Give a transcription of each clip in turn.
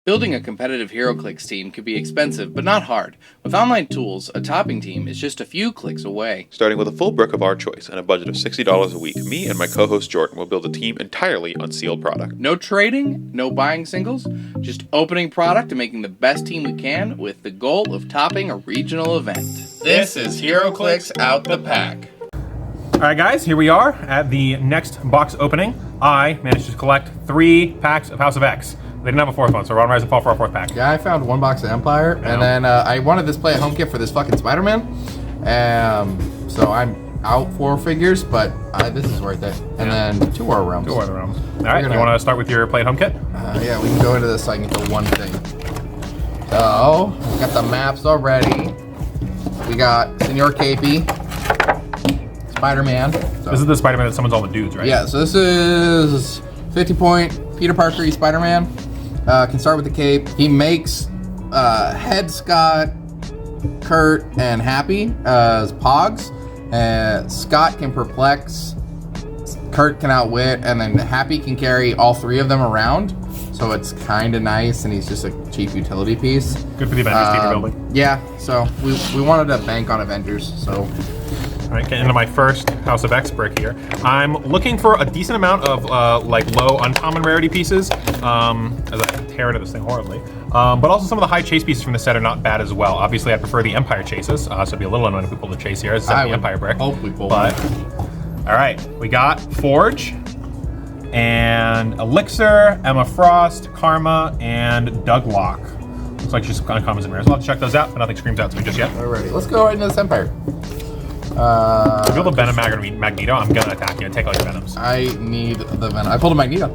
Building a competitive Heroclix team can be expensive, but not hard. With online tools, a topping team is just a few clicks away. Starting with a full brick of our choice and a budget of $60 a week, me and my co-host Jordan will build a team entirely on sealed product. No trading, no buying singles, just opening product and making the best team we can with the goal of topping a regional event. This is Heroclix Out the Pack. Alright guys, here we are at the next box opening. I managed to collect 3 packs of House of X. They didn't have a 4th one, so we're on Rise and Fall for our 4th pack. Yeah, I found 1 box of Empire, and then I wanted this play at home kit for this fucking Spider-Man. So I'm out 4 figures, but this is worth it. And then 2 War Realms. 2 War Realms. Alright, you want to start with your play at home kit? Yeah, we can go into this so I can get the one thing. So, we got the maps already. We got Senor Capey, Spider-Man. So, this is the Spider-Man that summons all the dudes, right? Yeah, so this is 50-point Peter Parker Spider-Man. Can start with the cape. He makes Head, Scott, Kurt, and Happy as Pogs. Scott can perplex, Kurt can outwit, and then Happy can carry all 3 of them around. So it's kind of nice, and he's just a cheap utility piece. Good for the Avengers team you're building. Yeah, so we wanted to bank on Avengers, so. All right, getting into my first House of X brick here. I'm looking for a decent amount of like low uncommon rarity pieces, as I tear into this thing horribly. But also some of the high chase pieces from the set are not bad as well. Obviously, I prefer the Empire chases, so it'd be a little annoying if we pull the chase here. It's the Empire brick. Hope we pull. But all right, we got Forge and Elixir, Emma Frost, Karma, and Douglock. Looks like just uncommons and rares. We'll have to check those out, but nothing screams out to me just yet. Alrighty, let's go right into this Empire. If you build a Venom Magneto, I'm gonna attack you and take all your Venoms. I need the Venom. I pulled a Magneto.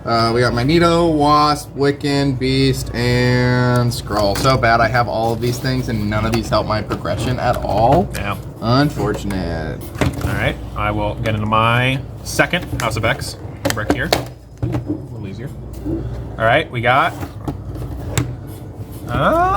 Yeah. We got Magneto, Wasp, Wiccan, Beast, and Skrull. So bad I have all of these things and none of these help my progression at all. Yeah. Unfortunate. Alright, I will get into my second House of X brick here. Ooh, a little easier. Alright, we got...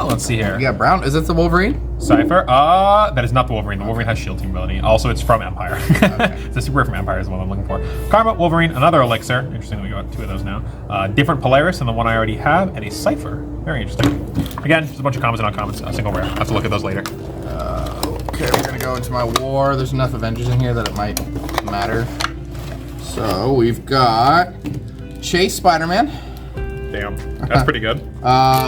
let's see here. You got Brown. Is it the Wolverine? Cypher. That is not the Wolverine. The Wolverine has shield team ability. Also, it's from Empire. Okay. It's a super rare from Empire is what I'm looking for. Karma, Wolverine, another Elixir. Interesting that we got 2 of those now. Different Polaris than the one I already have, and a Cypher. Very interesting. Again, just a bunch of commons and uncommons. A single rare. I'll have to look at those later. Okay, we're gonna go into my war. There's enough Avengers in here that it might matter. So we've got Chase Spider-Man. Damn, that's pretty good.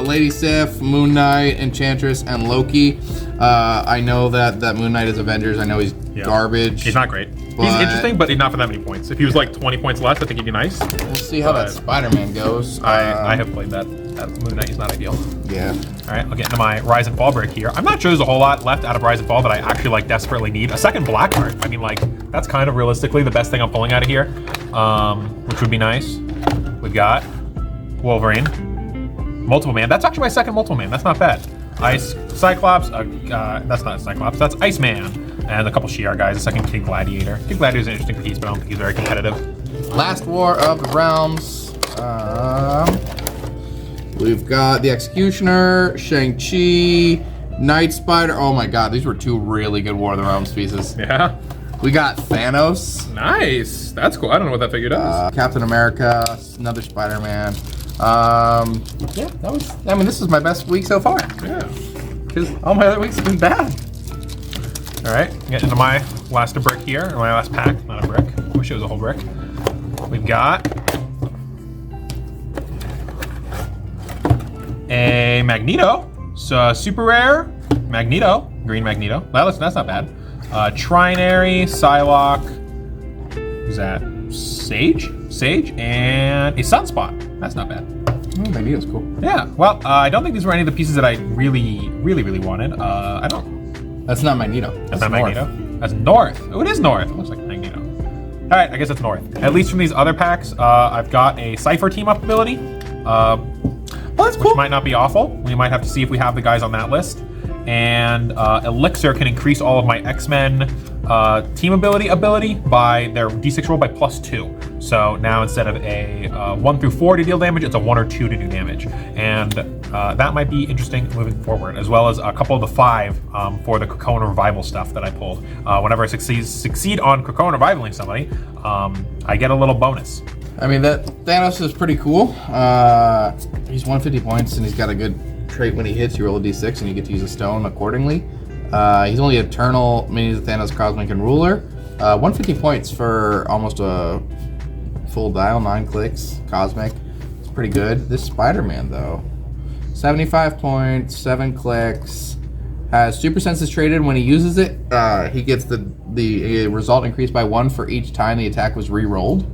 Lady Sif, Moon Knight, Enchantress, and Loki. I know that Moon Knight is Avengers. I know he's garbage. He's not great. He's interesting, but not for that many points. If he was like 20 points less, I think he'd be nice. We'll see how that Spider-Man goes. I have played that Moon Knight. He's not ideal. Yeah. All right, I'll get into my Rise and Fall break here. I'm not sure there's a whole lot left out of Rise and Fall that I actually like desperately need. A second Blackheart. I mean, like, that's kind of realistically the best thing I'm pulling out of here, which would be nice. We've got Wolverine, Multiple Man. That's actually my second Multiple Man. That's not bad. Ice Cyclops. That's not Cyclops. That's Iceman. And a couple Shi'ar guys. A second Kid Gladiator. Kid Gladiator is an interesting piece, but I don't think he's very competitive. Last War of the Realms. We've got the Executioner, Shang-Chi, Night Spider. Oh my God, these were 2 really good War of the Realms pieces. Yeah. We got Thanos. Nice. That's cool. I don't know what that figure does. Captain America, another Spider-Man. Yeah, that was. I mean, this is my best week so far. Yeah. Because all my other weeks have been bad. All right, get into my last brick here, or my last pack, not a brick. Wish it was a whole brick. We've got a Magneto, so super rare Magneto, green Magneto. That's not bad. Trinary, Psylocke. Who's that? Sage, and a Sunspot. That's not bad. Magneto's cool. Yeah. Well, I don't think these were any of the pieces that I really wanted. I don't. That's not Magneto. That's not Magneto. That's North. Oh, it is North. It looks like Magneto. All right, I guess it's North. At least from these other packs, I've got a Cypher team up ability. Well, that's cool. Which might not be awful. We might have to see if we have the guys on that list. And Elixir can increase all of my X-Men team ability by their D6 roll by +2. So now instead of a 1 through 4 to deal damage, it's a 1 or 2 to do damage. And that might be interesting moving forward, as well as a couple of the 5 for the Krakoan Revival stuff that I pulled. Whenever I succeed on Krakoan Revivaling somebody, I get a little bonus. I mean, that Thanos is pretty cool. He's 150 points, and he's got a good trait. When he hits, you roll a d6, and you get to use a stone accordingly. He's only eternal, meaning he's Thanos, Cosmic, and Ruler. 150 points for almost a full dial, 9 clicks, Cosmic. It's pretty good. This Spider-Man, though, 75 points, 7 clicks. Has super senses traded. When he uses it, he gets the result increased by 1 for each time the attack was re-rolled.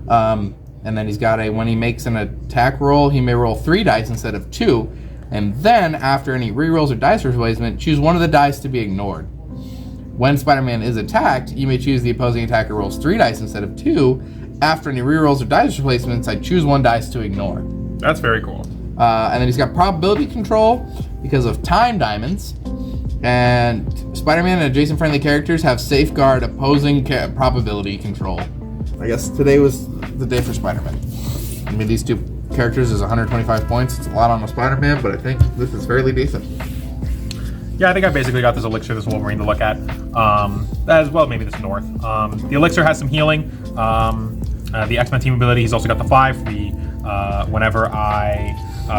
And then he's got when he makes an attack roll, he may roll 3 dice instead of 2. And then, after any re-rolls or dice replacement, choose one of the dice to be ignored. When Spider-Man is attacked, you may choose the opposing attacker rolls 3 dice instead of 2. After any re-rolls or dice replacements, I choose 1 dice to ignore. That's very cool. And then he's got probability control because of time diamonds. And Spider-Man and adjacent friendly characters have safeguard opposing probability control. I guess today was the day for Spider-Man. I mean, these 2 characters is 125 points. It's a lot on a Spider-Man, but I think this is fairly decent. Yeah, I think I basically got this Elixir, this Wolverine to look at. As well, maybe this North. The Elixir has some healing. The X-Men team ability, he's also got the 5. Whenever I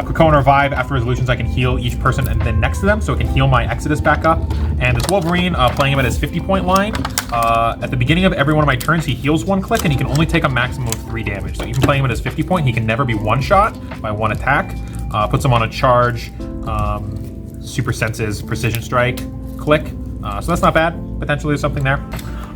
Cocoon Revive, after resolutions, I can heal each person and then next to them, so it can heal my Exodus back up. And this Wolverine, playing him at his 50-point line, at the beginning of every one of my turns, he heals 1 click, and he can only take a maximum of 3 damage. So even playing him at his 50-point, he can never be one-shot by 1 attack. Puts him on a charge, super senses, precision strike, click. So that's not bad. Potentially there's something there.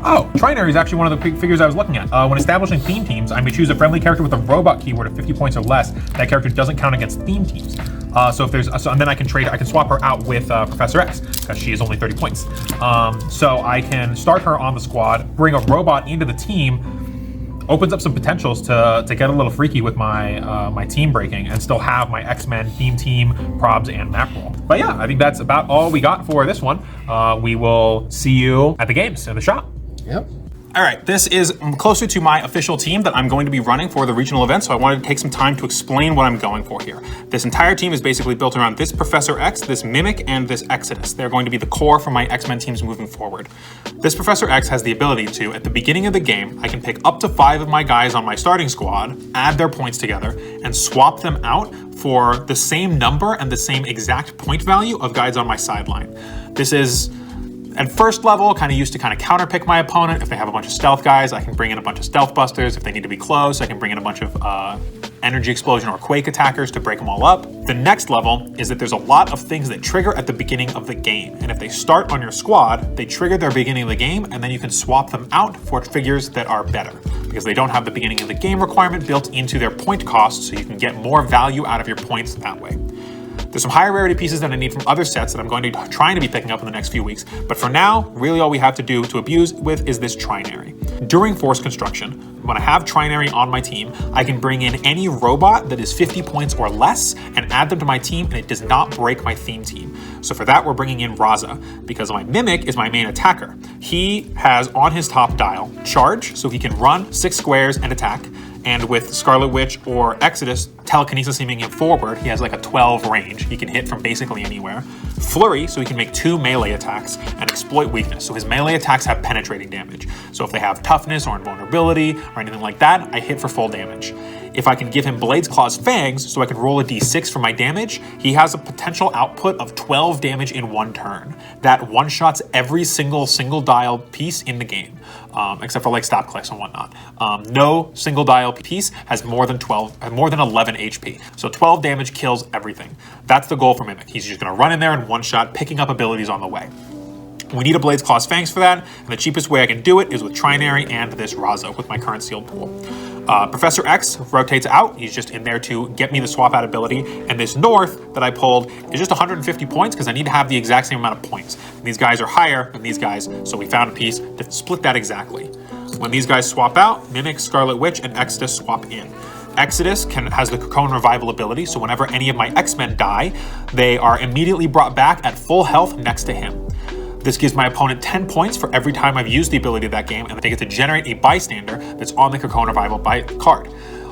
Oh, Trinary is actually one of the figures I was looking at. When establishing theme teams, I may choose a friendly character with a robot keyword of 50 points or less. That character doesn't count against theme teams. And then I can swap her out with Professor X because she is only 30 points. So I can start her on the squad, bring a robot into the team, opens up some potentials to get a little freaky with my my team breaking and still have my X-Men theme team, probs, and map roll. But yeah, I think that's about all we got for this one. We will see you at the games in the shop. Yep. All right, this is closer to my official team that I'm going to be running for the regional event, so I wanted to take some time to explain what I'm going for here. This entire team is basically built around this Professor X, this Mimic, and this Exodus. They're going to be the core for my X-Men teams moving forward. This Professor X has the ability to, at the beginning of the game, I can pick up to 5 of my guys on my starting squad, add their points together, and swap them out for the same number and the same exact point value of guys on my sideline. This is, at first level, kind of used to counterpick my opponent. If they have a bunch of stealth guys, I can bring in a bunch of stealth busters. If they need to be close, I can bring in a bunch of energy explosion or quake attackers to break them all up. The next level is that there's a lot of things that trigger at the beginning of the game. And if they start on your squad, they trigger their beginning of the game, and then you can swap them out for figures that are better because they don't have the beginning of the game requirement built into their point cost, so you can get more value out of your points that way. There's some higher rarity pieces that I need from other sets that I'm going to be trying to be picking up in the next few weeks, but for now, really all we have to do to abuse with is this Trinary. During Force Construction, when I have Trinary on my team, I can bring in any robot that is 50 points or less and add them to my team, and it does not break my theme team. So for that, we're bringing in Raza, because my Mimic is my main attacker. He has on his top dial Charge, so he can run 6 squares and attack. And with Scarlet Witch or Exodus telekinesis aiming him forward, he has like a 12 range. He can hit from basically anywhere. Flurry, so he can make 2 melee attacks, and Exploit weakness, so his melee attacks have penetrating damage. So if they have toughness or invulnerability or anything like that, I hit for full damage. If I can give him Blades, Claws, Fangs, so I can roll a d6 for my damage, he has a potential output of 12 damage in 1 turn. That one-shots every single dial piece in the game, except for like Stop Clicks and whatnot. No single dial piece has more than 11 HP. So 12 damage kills everything. That's the goal for Mimic. He's just gonna run in there and one-shot, picking up abilities on the way. We need a Blades, Claws, Fangs for that, and the cheapest way I can do it is with Trinary and this Raza with my current sealed pool. Professor X rotates out. He's just in there to get me the swap out ability. And this North that I pulled is just 150 points because I need to have the exact same amount of points. And these guys are higher than these guys, so we found a piece to split that exactly. When these guys swap out, Mimic, Scarlet Witch, and Exodus swap in. Exodus has the Cocoon Revival ability, so whenever any of my X-Men die, they are immediately brought back at full health next to him. This gives my opponent 10 points for every time I've used the ability of that game, and they get to generate a bystander that's on the Cocoon Revival card.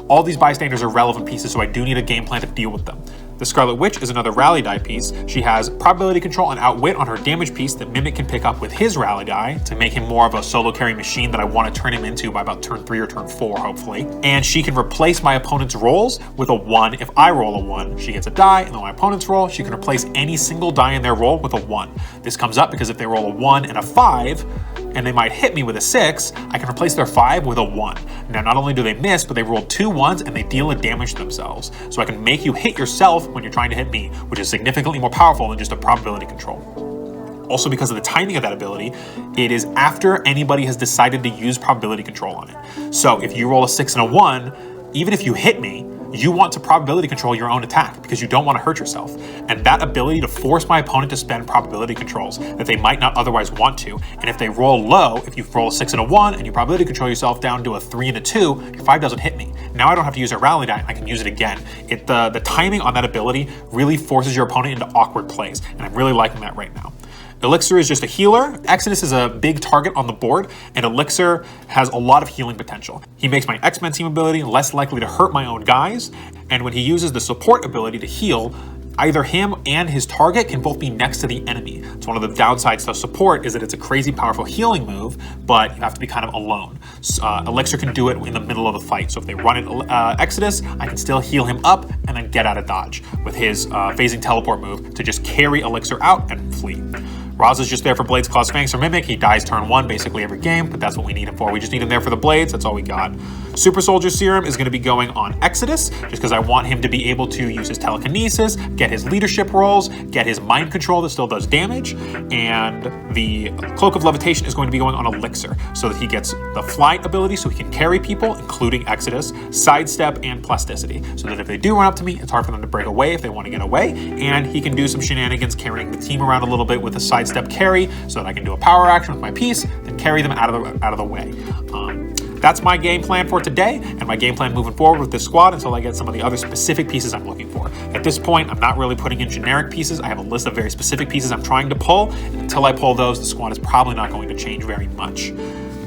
All these bystanders are relevant pieces, so I do need a game plan to deal with them. The Scarlet Witch is another rally die piece. She has probability control and outwit on her damage piece that Mimic can pick up with his rally die to make him more of a solo carry machine that I want to turn him into by about turn 3 or turn 4, hopefully. And she can replace my opponent's rolls with a 1. If I roll a 1, she gets a die, and then my opponent's roll, she can replace any single die in their roll with a 1. This comes up because if they roll a 1 and a 5, and they might hit me with a 6, I can replace their 5 with a 1. Now, not only do they miss, but they roll 2 1s and they deal a damage to themselves. So I can make you hit yourself when you're trying to hit me, which is significantly more powerful than just a probability control. Also, because of the timing of that ability, it is after anybody has decided to use probability control on it. So if you roll a 6 and a 1, even if you hit me, you want to probability control your own attack because you don't want to hurt yourself. And that ability to force my opponent to spend probability controls that they might not otherwise want to, and if they roll low, if you roll a 6 and a 1 and you probability control yourself down to a 3 and a 2, your 5 doesn't hit me. Now I don't have to use a rally die, I can use it again. The timing on that ability really forces your opponent into awkward plays, and I'm really liking that right now. Elixir is just a healer. Exodus is a big target on the board, and Elixir has a lot of healing potential. He makes my X-Men team ability less likely to hurt my own guys, and when he uses the support ability to heal, either him and his target can both be next to the enemy. It's one of the downsides to support is that it's a crazy powerful healing move, but you have to be kind of alone. Elixir can do it in the middle of a fight. So if they run in Exodus, I can still heal him up and then get out of dodge with his phasing teleport move to just carry Elixir out and flee. Raz is just there for Blades, Claws, Fangs, or Mimic. He dies turn 1 basically every game, but that's what we need him for. We just need him there for the Blades. That's all we got. Super Soldier Serum is going to be going on Exodus, just because I want him to be able to use his telekinesis, get his leadership rolls, get his mind control that still does damage, and the Cloak of Levitation is going to be going on Elixir, so that he gets the flight ability so he can carry people, including Exodus, sidestep, and plasticity, so that if they do run up to me, it's hard for them to break away if they want to get away, and he can do some shenanigans carrying the team around a little bit with a sidestep carry, so that I can do a power action with my piece and carry them out of the way. That's my game plan for today, and my game plan moving forward with this squad until I get some of the other specific pieces I'm looking for. At this point, I'm not really putting in generic pieces. I have a list of very specific pieces I'm trying to pull, and until I pull those, the squad is probably not going to change very much.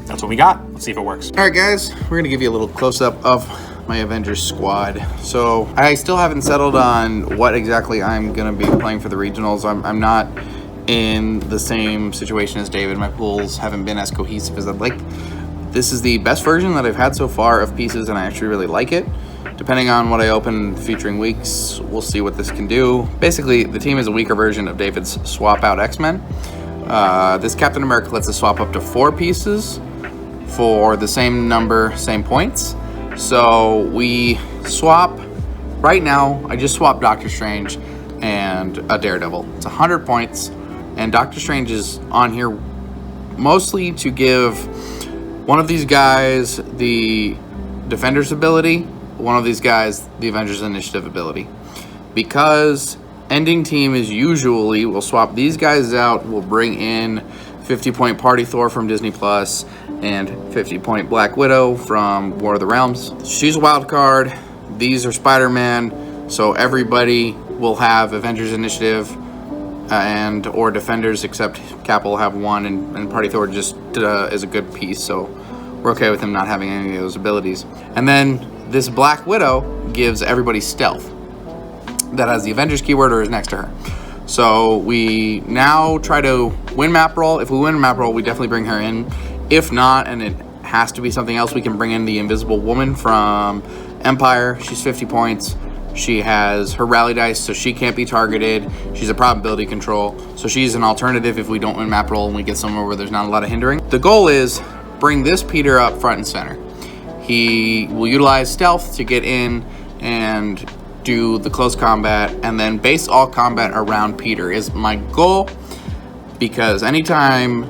That's what we got. Let's see if it works. All right, guys, we're gonna give you a little close-up of my Avengers squad. So I still haven't settled on what exactly I'm gonna be playing for the regionals. I'm not in the same situation as David. My pools haven't been as cohesive as I'd like. This is the best version that I've had so far of pieces, and I actually really like it. Depending on what I open featuring weeks, we'll see what this can do. Basically, the team is a weaker version of David's swap out X-Men. This Captain America lets us swap up to 4 pieces for the same number, same points. So we swap, right now, I just swapped Doctor Strange and a Daredevil. It's 100 points, and Doctor Strange is on here mostly to give one of these guys the Defender's ability, one of these guys the Avengers Initiative ability. Because ending team is usually, we'll swap these guys out, we'll bring in 50-point Party Thor from Disney Plus and 50-point Black Widow from War of the Realms. She's a wild card. These are Spider-Man, so everybody will have Avengers Initiative and or Defenders, except Cap will have 1, and Party Thor just is a good piece, so we're okay with him not having any of those abilities. And then this Black Widow gives everybody stealth that has the Avengers keyword or is next to her. So we now try to win map roll. If we win map roll, we definitely bring her in. If not, and it has to be something else, we can bring in the Invisible Woman from Empire. She's 50 points. She has her rally dice, so she can't be targeted. She's a probability control, so she's an alternative if we don't win map roll and we get somewhere where there's not a lot of hindering. The goal is bring this Peter up front and center. He will utilize stealth to get in and do the close combat, and then base all combat around Peter is my goal, because anytime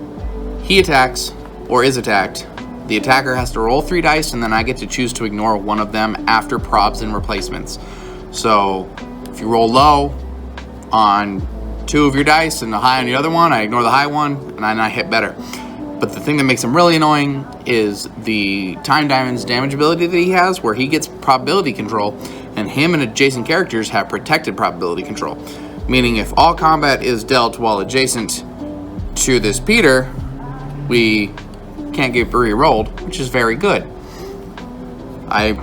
he attacks or is attacked, the attacker has to roll 3 dice, and then I get to choose to ignore one of them after probs and replacements. So if you roll low on 2 of your dice and a high on the other one, I ignore the high one and I hit better. But the thing that makes him really annoying is the Time Diamond's damage ability that he has, where he gets probability control, and him and adjacent characters have protected probability control. Meaning if all combat is dealt while adjacent to this Peter, we can't get re-rolled, which is very good. I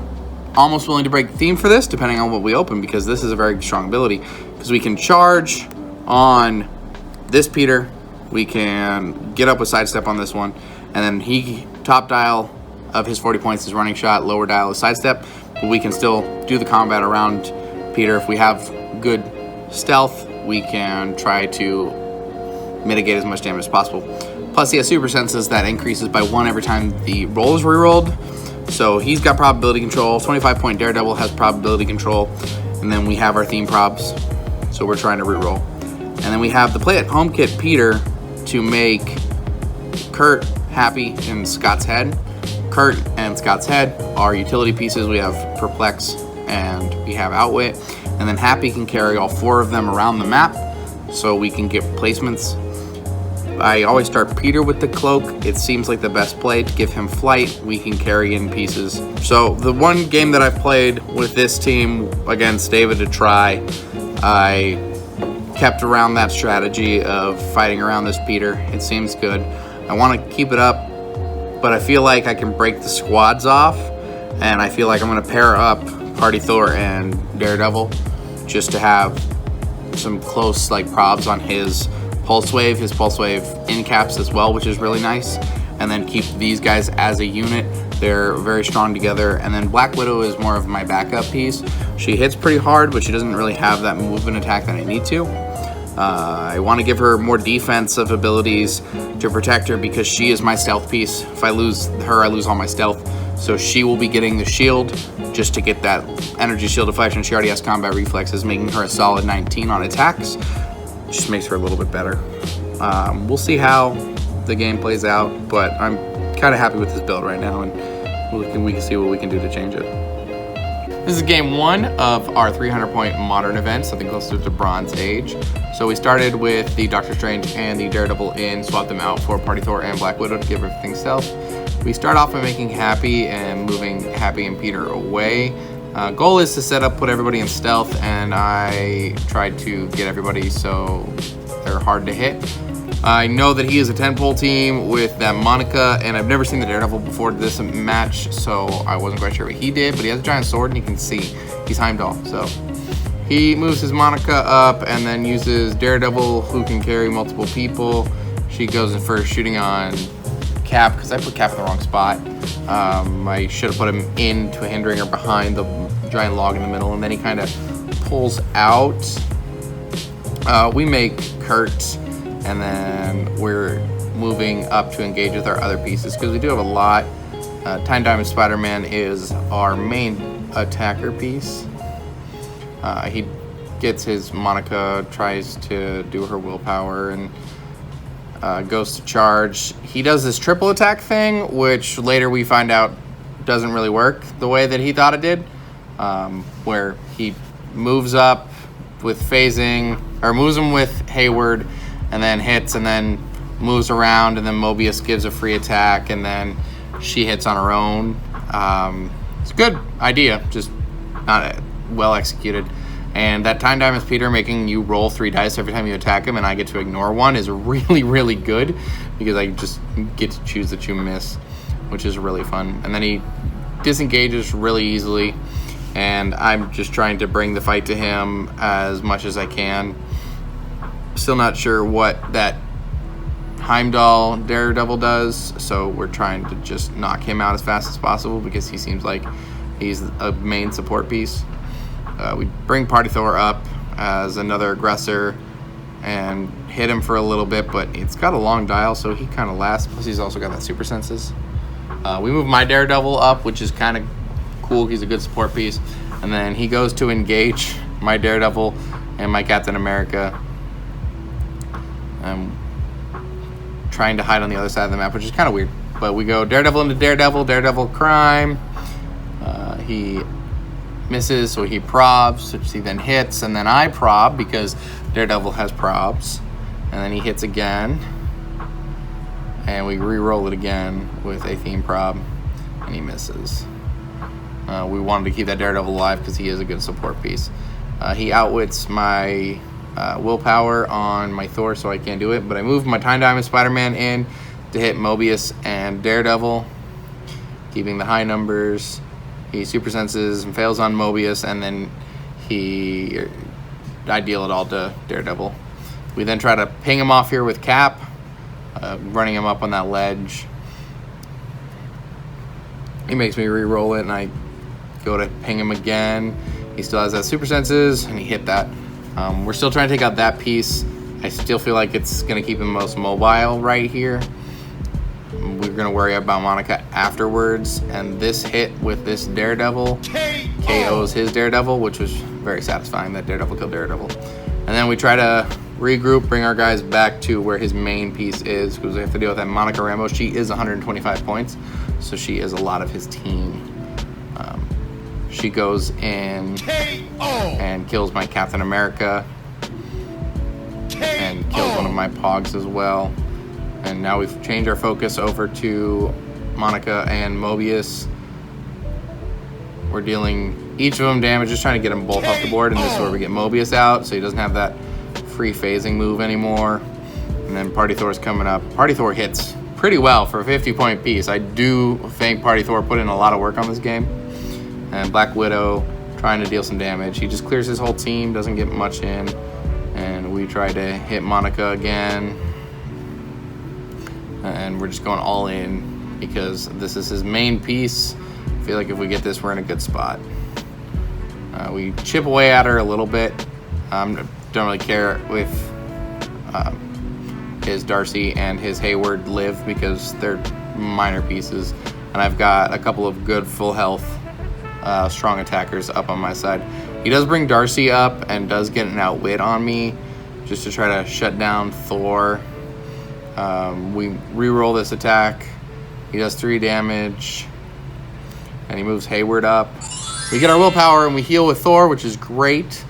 almost willing to break the theme for this, depending on what we open, because this is a very strong ability. Because we can charge on this Peter, we can get up with sidestep on this one, and then he top dial of his 40 points is running shot, lower dial is sidestep, but we can still do the combat around Peter. If we have good stealth, we can try to mitigate as much damage as possible. Plus he has super senses that increases by 1 every time the roll is rerolled. So he's got probability control. 25 point Daredevil has probability control. And then we have our theme probs. So we're trying to reroll. And then we have the play at home kit Peter to make Kurt, Happy, and Scott's Head. Kurt and Scott's Head are utility pieces. We have Perplex and we have Outwit. And then Happy can carry all 4 of them around the map so we can get placements. I always start Peter with the cloak. It seems like the best play to give him flight. We can carry in pieces. So the one game that I've played with this team against David to try, I kept around that strategy of fighting around this Peter. It seems good. I want to keep it up, but I feel like I can break the squads off, and I feel like I'm going to pair up Party Thor and Daredevil just to have some close like probs on his Pulse Wave in caps as well, which is really nice, and then keep these guys as a unit. They're very strong together. And then Black Widow is more of my backup piece. She hits pretty hard, but she doesn't really have that movement attack that I need to. I want to give her more defensive abilities to protect her because she is my stealth piece. If I lose her, I lose all my stealth. So she will be getting the shield just to get that energy shield deflection. She already has combat reflexes, making her a solid 19 on attacks. Just makes her a little bit better. We'll see how the game plays out, but I'm kind of happy with this build right now, and we can see what we can do to change it. This is game 1 of our 300-point modern event, something close to Bronze Age. So we started with the Doctor Strange and the Daredevil in, swapped them out for Party Thor and Black Widow to give everything stealth. We start off by making Happy and moving Happy and Peter away. Goal is to set up, put everybody in stealth, and I tried to get everybody so they're hard to hit. I know that he is a 10-pole team with that Monica, and I've never seen the Daredevil before this match, so I wasn't quite sure what he did, but he has a giant sword, and you can see he's Heimdall. So he moves his Monica up and then uses Daredevil, who can carry multiple people. She goes in first, shooting on Cap, because I put Cap in the wrong spot. I should have put him into a hindering or behind the giant log in the middle, and then he kind of pulls out. We make Kurt, and then we're moving up to engage with our other pieces because we do have a lot. Time Diamond Spider-Man is our main attacker piece. He gets his Monica, tries to do her willpower, and goes to charge. He does this triple attack thing, which later we find out doesn't really work the way that he thought it did, where he moves up with phasing, or moves him with Hayward, and then hits, and then moves around, and then Mobius gives a free attack, and then she hits on her own. It's a good idea, just not well executed. And that Time Diamond Peter making you roll 3 dice every time you attack him, and I get to ignore 1, is really, really good, because I just get to choose that you miss, which is really fun. And then he disengages really easily, and I'm just trying to bring the fight to him as much as I can. Still not sure what that Heimdall Daredevil does, so we're trying to just knock him out as fast as possible because he seems like he's a main support piece. We bring Party Thor up as another aggressor and hit him for a little bit, but it's got a long dial, so he kind of lasts. Plus, he's also got that super senses. We move my Daredevil up, which is kind of cool. He's a good support piece. And then he goes to engage my Daredevil and my Captain America. I'm trying to hide on the other side of the map, which is kind of weird. But we go Daredevil into Daredevil, Daredevil Crime. He misses, so he probs, which he then hits, and then I prob because Daredevil has probs, and then he hits again, and we re-roll it again with a theme prob, and he misses. We wanted to keep that Daredevil alive because he is a good support piece. He outwits my willpower on my Thor, so I can't do it, but I move my Time Diamond Spider-Man in to hit Mobius and Daredevil, keeping the high numbers. He super senses and fails on Mobius, and then I deal it all to Daredevil. We then try to ping him off here with Cap, running him up on that ledge. He makes me re-roll it, and I go to ping him again. He still has that super senses, and he hit that. We're still trying to take out that piece. I still feel like it's going to keep him most mobile right here. We're going to worry about Monica afterwards, and this hit with this Daredevil KOs his Daredevil, which was very satisfying that Daredevil killed Daredevil. And then we try to regroup, bring our guys back to where his main piece is, because we have to deal with that Monica Rambeau. She is 125 points, so she is a lot of his team. She goes in and kills my Captain America and kills one of my Pogs as well. And now we've changed our focus over to Monica and Mobius. We're dealing each of them damage, just trying to get them both off the board, and this is where we get Mobius out, so he doesn't have that free phasing move anymore. And then Party Thor's coming up. Party Thor hits pretty well for a 50-point piece. I do think Party Thor put in a lot of work on this game. And Black Widow trying to deal some damage. He just clears his whole team, doesn't get much in. And we try to hit Monica again. And we're just going all in because this is his main piece. I feel like if we get this, we're in a good spot. We chip away at her a little bit. Don't really care if his Darcy and his Hayward live because they're minor pieces. And I've got a couple of good full health strong attackers up on my side. He does bring Darcy up and does get an outwit on me just to try to shut down Thor. We re-roll this attack. He does 3 damage and he moves Hayward up. We get our willpower and we heal with Thor, which is great.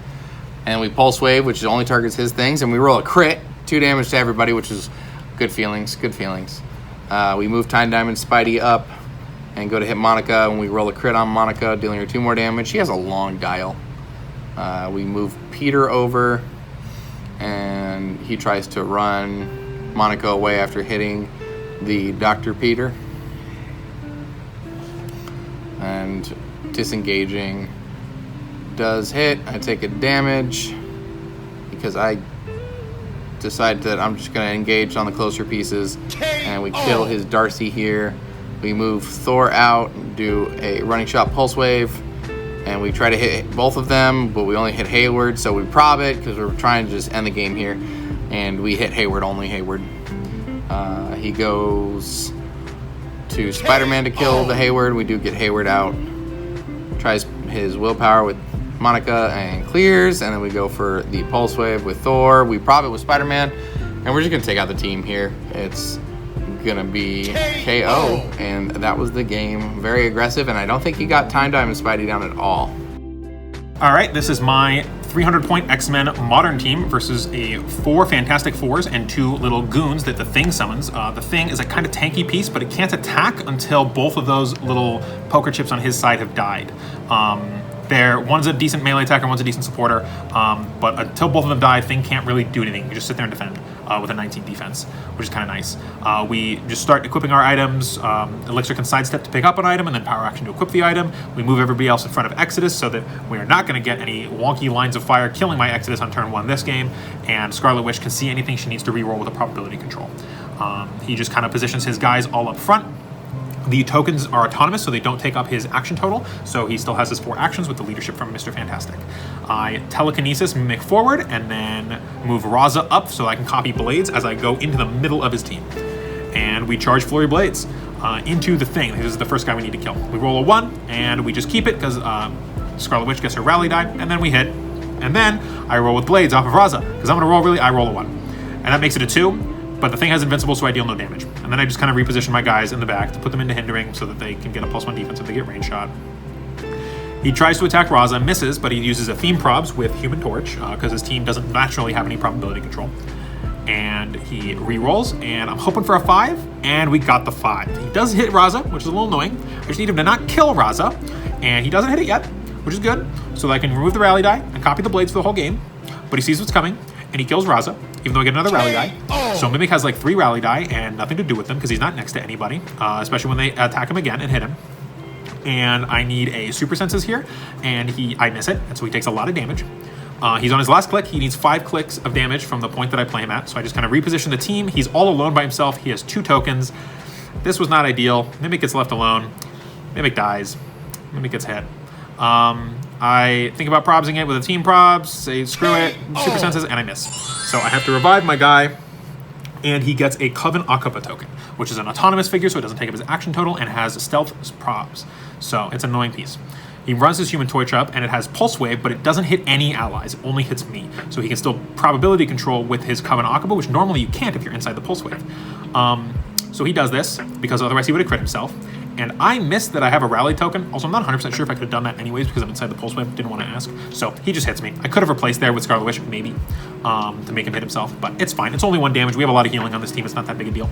And we pulse wave, which only targets his things, and we roll a crit, 2 damage to everybody, which is good feelings, good feelings. We move Time Diamond Spidey up and go to hit Monica, and we roll a crit on Monica, dealing her 2 more damage. She has a long dial. We move Peter over, and he tries to run Monica away after hitting the Dr. Peter. And disengaging does hit. I take a damage because I decide that I'm just going to engage on the closer pieces, and we kill his Darcy here. We move Thor out, do a running shot pulse wave, and we try to hit both of them, but we only hit Hayward, so we prob it because we're trying to just end the game here, and we hit Hayward, only Hayward. He goes to Spider-Man to kill the Hayward. We do get Hayward out. Tries his willpower with Monica and clears, and then we go for the pulse wave with Thor. We prob it with Spider-Man, and we're just going to take out the team here. It's gonna be KO, and that was the game. Very aggressive, and I don't think he got Time Diamond Spidey down at all. All right, this is my 300-point X-Men modern team versus a 4 Fantastic Fours and 2 little goons that the Thing summons. The Thing is a kind of tanky piece, but it can't attack until both of those little poker chips on his side have died. One's a decent melee attacker, one's a decent supporter, but until both of them die, Thing can't really do anything. You just sit there and defend with a 19 defense, which is kind of nice. We just start equipping our items. Elixir can sidestep to pick up an item, and then power action to equip the item. We move everybody else in front of Exodus so that we are not going to get any wonky lines of fire killing my Exodus on turn 1 this game, and Scarlet Witch can see anything she needs to reroll with a probability control. He just kind of positions his guys all up front. The tokens are autonomous, so they don't take up his action total, so he still has his 4 actions with the leadership from Mr. Fantastic. I telekinesis mimic forward, and then move Raza up so I can copy Blades as I go into the middle of his team. And we charge Flurry Blades into the Thing. This is the first guy we need to kill. We roll a 1, and we just keep it because Scarlet Witch gets her rally die, and then we hit. And then I roll with Blades off of Raza, because I'm going to I roll a 1. And that makes it a 2. But the Thing has Invincible, so I deal no damage. And then I just kind of reposition my guys in the back to put them into hindering so that they can get a +1 defense if they get range shot. He tries to attack Raza, misses, but he uses a theme probs with Human Torch because his team doesn't naturally have any probability control. And he re-rolls, and I'm hoping for a 5, and we got the 5. He does hit Raza, which is a little annoying. I just need him to not kill Raza, and he doesn't hit it yet, which is good. So that I can remove the rally die and copy the Blades for the whole game. But he sees what's coming, and he kills Raza, even though I get another rally die. So Mimic has like 3 rally die and nothing to do with them because he's not next to anybody, especially when they attack him again and hit him. and I need a super senses here, and I miss it, and so he takes a lot of damage. He's on his last click. He needs 5 clicks of damage from the point that I play him at, so I just kind of reposition the team. He's all alone by himself. He has 2 tokens. This was not ideal. Mimic gets left alone. Mimic dies. Mimic gets hit. I think about probsing it with a team probs, say screw it, super senses, and I miss. So I have to revive my guy, and he gets a Coven Akaba token, which is an autonomous figure, so it doesn't take up his action total, and has stealth probs. So it's an annoying piece. He runs his human toy trap, and it has pulse wave, but it doesn't hit any allies. It only hits me. So he can still probability control with his Coven Akaba, which normally you can't if you're inside the pulse wave. So he does this, because otherwise he would have crit himself. And I missed that I have a rally token. Also, I'm not 100% sure if I could have done that anyways because I'm inside the pulse wave. Didn't want to ask. So he just hits me. I could have replaced there with Scarlet Witch, maybe, to make him hit himself. But it's fine. It's only 1 damage. We have a lot of healing on this team. It's not that big a deal.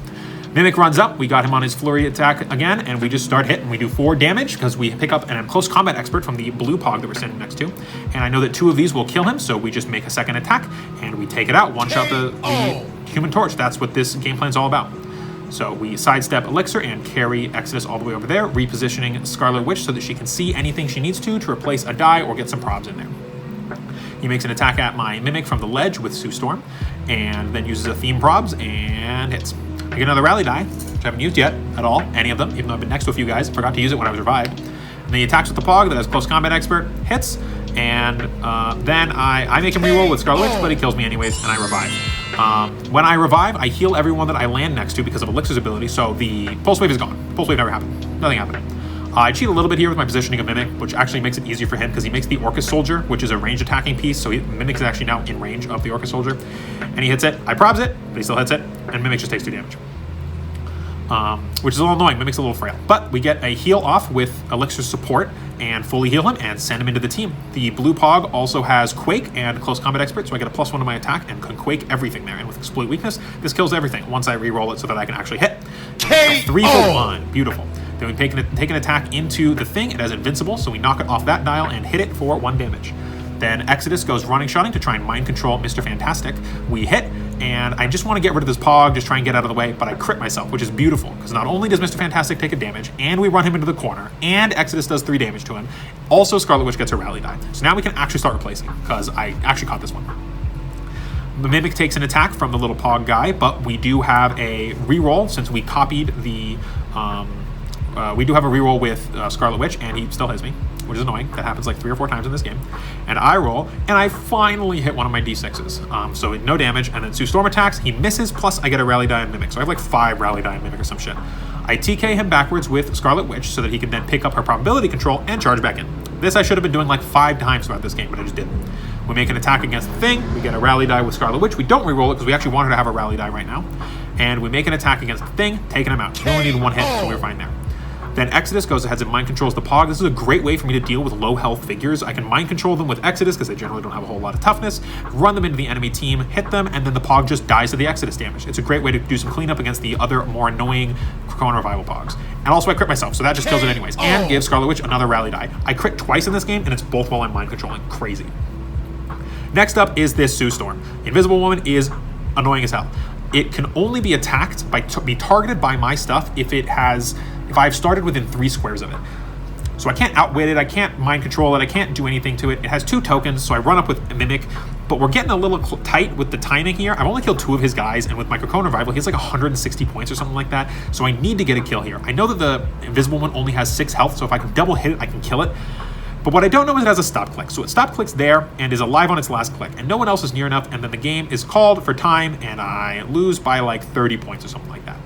Mimic runs up. We got him on his flurry attack again, and we just start hitting. We do 4 damage because we pick up an close combat expert from the blue pog that we're standing next to. And I know that 2 of these will kill him, so we just make a second attack, and we take it out. One-shot the Human Torch. That's what this game plan is all about. So we sidestep Elixir and carry Exodus all the way over there, repositioning Scarlet Witch so that she can see anything she needs to replace a die or get some probs in there. He makes an attack at my Mimic from the ledge with Sue Storm, and then uses a theme probs and hits. I get another rally die, which I haven't used yet at all, any of them, even though I've been next to a few guys. I forgot to use it when I was revived. And then he attacks with the Pog that has Close Combat Expert, hits, and then I make him reroll with Scarlet Witch, but he kills me anyways, and I revive. When I revive, I heal everyone that I land next to because of Elixir's ability, so the Pulse Wave is gone. Pulse Wave never happened. Nothing happened. I cheat a little bit here with my positioning of Mimic, which actually makes it easier for him because he makes the Orcus Soldier, which is a range attacking piece, so Mimic is actually now in range of the Orcus Soldier. And he hits it. I probs it, but he still hits it, and Mimic just takes 2 damage. Which is a little annoying. Mimic's a little frail. But we get a heal off with Elixir's support and fully heal him and send him into the team. The blue Pog also has Quake and Close Combat Expert, so I get a +1 to my attack and can Quake everything there. And with Exploit Weakness, this kills everything once I re-roll it so that I can actually hit. 3 for 1. Beautiful. Then we take an attack into the thing. It has Invincible, so we knock it off that dial and hit it for 1 damage. Then Exodus goes running shotting to try and mind control Mr. Fantastic. We hit, and I just want to get rid of this Pog, just try and get out of the way, but I crit myself, which is beautiful, because not only does Mr. Fantastic take a damage, and we run him into the corner, and Exodus does 3 damage to him, also Scarlet Witch gets a rally die. So now we can actually start replacing, because I actually caught this one. The Mimic takes an attack from the little Pog guy, but we do have a reroll, since we copied the... we do have a reroll with Scarlet Witch, and he still hits me, which is annoying. That happens like 3 or 4 times in this game. And I roll, and I finally hit one of my D6s. So no damage, and then Sue Storm attacks, he misses, plus I get a rally die and Mimic. So I have like 5 rally die and Mimic or some shit. I TK him backwards with Scarlet Witch so that he can then pick up her probability control and charge back in. This I should have been doing like 5 times throughout this game, but I just didn't. We make an attack against the thing, we get a rally die with Scarlet Witch. We don't re-roll it because we actually want her to have a rally die right now. And we make an attack against the thing, taking him out. We only need 1 hit, so we're fine there. Then Exodus goes ahead and mind controls the Pog. This is a great way for me to deal with low health figures. I can mind control them with Exodus because they generally don't have a whole lot of toughness, run them into the enemy team, hit them, and then the Pog just dies to the Exodus damage. It's a great way to do some cleanup against the other more annoying Crocona Revival Pogs. And also I crit myself, so that just kills it anyways. And gives Scarlet Witch another rally die. I crit twice in this game, and it's both while I'm mind controlling. Crazy. Next up is this Sue Storm. The Invisible Woman is annoying as hell. It can only be attacked by be targeted by my stuff if I've started within 3 squares of it. So I can't outwit it, I can't mind control it, I can't do anything to it. It has 2 tokens, so I run up with a Mimic, but we're getting a little tight with the timing here. I've only killed 2 of his guys, and with my Crocona Revival, he has like 160 points or something like that, so I need to get a kill here. I know that the Invisible One only has 6 health, so if I can double hit it, I can kill it. But what I don't know is it has a stop click. So it stop clicks there and is alive on its last click, and no one else is near enough, and then the game is called for time, and I lose by like 30 points or something like that.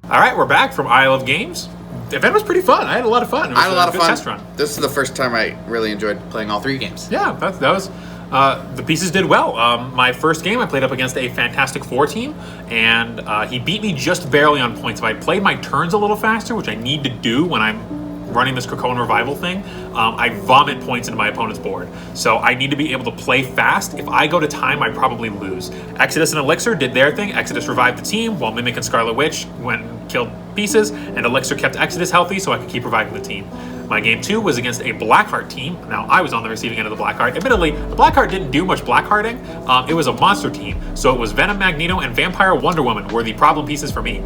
All right, we're back from Isle of Games. The event was pretty fun. I had a lot of fun. It was I had a lot of good fun. Test run. This is the first time I really enjoyed playing all 3 games. Yeah, that was... the pieces did well. My first game, I played up against a Fantastic Four team, and he beat me just barely on points. If I played my turns a little faster, which I need to do when I'm running this Crocona Revival thing, I vomit points into my opponent's board. So I need to be able to play fast. If I go to time, I probably lose. Exodus and Elixir did their thing. Exodus revived the team, while Mimic and Scarlet Witch went and killed pieces, and Elixir kept Exodus healthy so I could keep reviving the team. My game 2 was against a Blackheart team. Now, I was on the receiving end of the Blackheart. Admittedly, the Blackheart didn't do much Blackhearting. It was a monster team, so it was Venom Magneto and Vampire Wonder Woman were the problem pieces for me.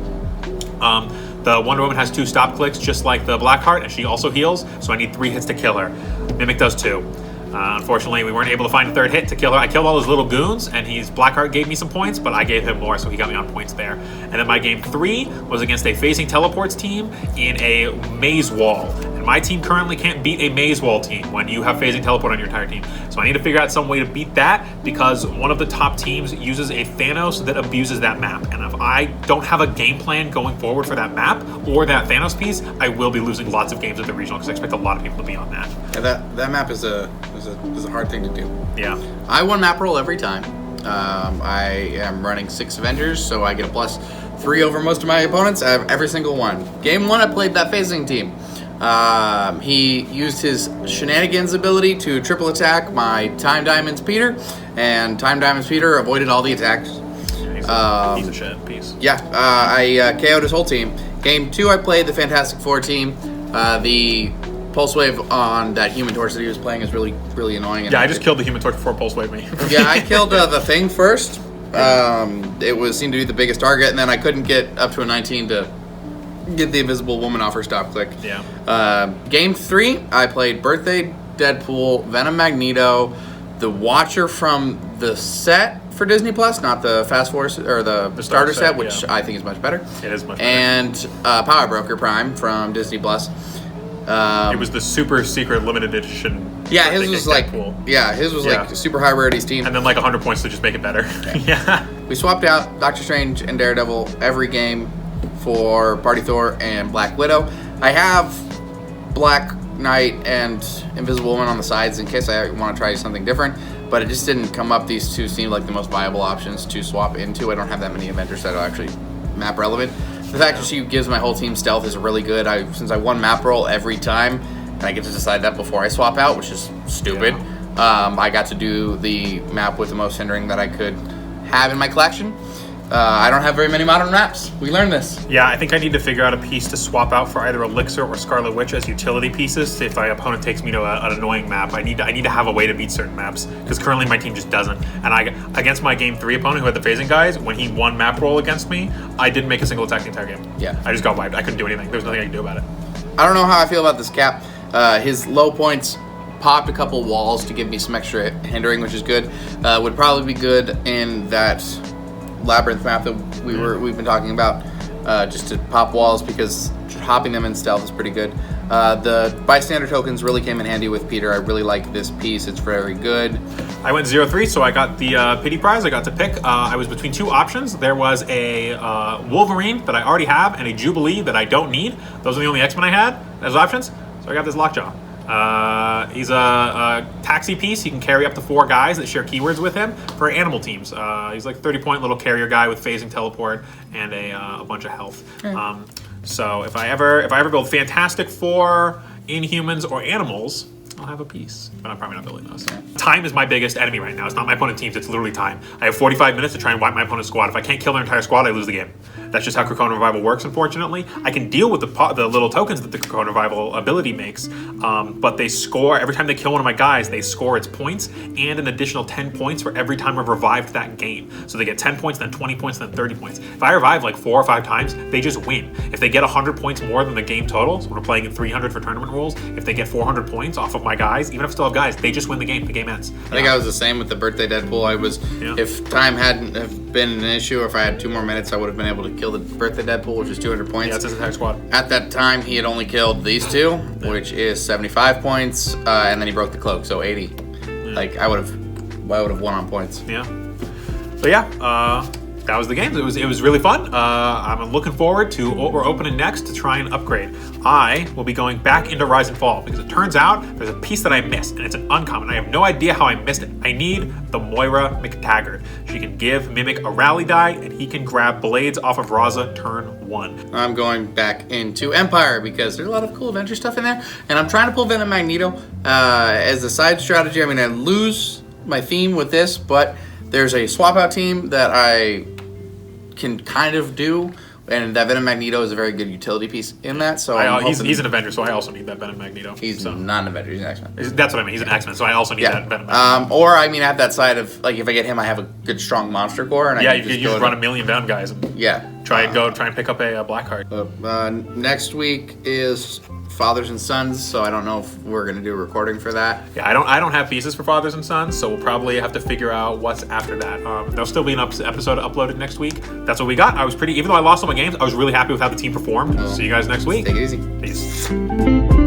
The Wonder Woman has 2 stop clicks, just like the Blackheart, and she also heals, so I need 3 hits to kill her. Mimic does 2. Unfortunately, we weren't able to find a 3rd hit to kill her. I killed all his little goons, and Blackheart gave me some points, but I gave him more, so he got me on points there. And then my game 3 was against a phasing teleports team in a maze wall. And my team currently can't beat a maze wall team when you have phasing teleport on your entire team. So I need to figure out some way to beat that, because one of the top teams uses a Thanos that abuses that map. And if I don't have a game plan going forward for that map or that Thanos piece, I will be losing lots of games at the regional, because I expect a lot of people to be on that. Yeah, that map is a hard thing to do. Yeah. I won map roll every time. I am running 6 Avengers, so I get a +3 over most of my opponents. I have every single one. Game 1, I played that phasing team. He used his shenanigans ability to triple attack my Time Diamonds Peter, and Time Diamonds Peter avoided all the attacks. He's a piece of shit. Piece. Yeah, I KO'd his whole team. Game 2, I played the Fantastic Four team. The Pulse Wave on that Human Torch that he was playing is really, really annoying. Yeah, I just killed the Human Torch before Pulse Wave me. Yeah, I killed the Thing first. It seemed to be the biggest target, and then I couldn't get up to a 19 to get the Invisible Woman off her stop click. Yeah. Game 3, I played Birthday Deadpool, Venom Magneto, the Watcher from the set for Disney Plus, not the Fast Force or the starter set, which I think is much better. It is much better. And Power Broker Prime from Disney Plus. It was the super secret limited edition. Yeah, his was like a super high rarities team. And then like 100 points to just make it better. Yeah. We swapped out Doctor Strange and Daredevil every game for Party Thor and Black Widow. I have Black Knight and Invisible Woman on the sides in case I want to try something different, but it just didn't come up. These two seemed like the most viable options to swap into. I don't have that many Avengers that are actually map relevant. The fact that she gives my whole team stealth is really good. Since I won map roll every time, and I get to decide that before I swap out, which is stupid. Yeah. I got to do the map with the most hindering that I could have in my collection. I don't have very many modern maps. We learned this. Yeah, I think I need to figure out a piece to swap out for either Elixir or Scarlet Witch as utility pieces. If my opponent takes me to an annoying map, I need to have a way to beat certain maps, because currently my team just doesn't. And against my game 3 opponent who had the phasing guys, when he won map roll against me, I didn't make a single attack the entire game. Yeah. I just got wiped. I couldn't do anything. There was nothing I could do about it. I don't know how I feel about this cap. His low points popped a couple walls to give me some extra hindering, which is good. Would probably be good in that labyrinth map that we've been talking about, just to pop walls, because hopping them in stealth is pretty good. The bystander tokens really came in handy with Peter. I really like this piece. It's very good. I went 0-3, so I got the pity prize. I got to pick. I was between 2 options. There was a Wolverine that I already have and a Jubilee that I don't need. Those are the only X-Men I had as options, so I got this Lockjaw. He's a taxi piece. He can carry up to 4 guys that share keywords with him for animal teams. He's like a 30-point little carrier guy with phasing teleport and a bunch of health. So if I ever build Fantastic Four, Inhumans, or Animals, I'll have a piece, but I'm probably not building those. Time is my biggest enemy right now. It's not my opponent teams, it's literally time. I have 45 minutes to try and wipe my opponent's squad. If I can't kill their entire squad, I lose the game. That's just how Cracona Revival works, unfortunately. I can deal with the little tokens that the Cracona Revival ability makes, but they score, every time they kill one of my guys, they score its points and an additional 10 points for every time I've revived that game. So they get 10 points, then 20 points, then 30 points. If I revive like 4 or 5 times, they just win. If they get 100 points more than the game total, so we're playing at 300 for tournament rules, if they get 400 points off of my guys, even if I still have guys, they just win the game. The game ends. I think I was the same with the Birthday Deadpool. If time hadn't have been an issue, or if I had 2 more minutes, I would have been able to kill the Birthday Deadpool, which is 200 points. Yeah, it's his entire squad. At that time, he had only killed these 2, which is 75 points, and then he broke the cloak, so 80. Like I would have won on points. Yeah. So yeah, that was the game. It was really fun. I'm looking forward to what we're opening next to try and upgrade. I will be going back into Rise and Fall, because it turns out there's a piece that I missed, and it's an uncommon. I have no idea how I missed it. I need the Moira McTaggart. She can give Mimic a rally die, and he can grab blades off of Raza turn 1. I'm going back into Empire because there's a lot of cool adventure stuff in there, and I'm trying to pull Venom Magneto as a side strategy. I mean, I lose my theme with this, but there's a swap out team that I can kind of do And that Venom Magneto is a very good utility piece in that. So he's an Avenger, so I also need that Venom Magneto. He's not an Avenger, he's an X-Men. That's what I mean. He's an X-Men, so I also need that Venom Magneto. Or I have that side of like if I get him, I have a good strong monster core, and you can just run a million Venom guys and try and pick up a black card. Next week is Fathers and Sons, so I don't know if we're gonna do a recording for that. Yeah, I don't have pieces for Fathers and Sons, so we'll probably have to figure out what's after that. There'll still be an episode uploaded next week. That's what we got. Even though I lost all my games, I was really happy with how the team performed. See you guys next week. Take it easy. Peace.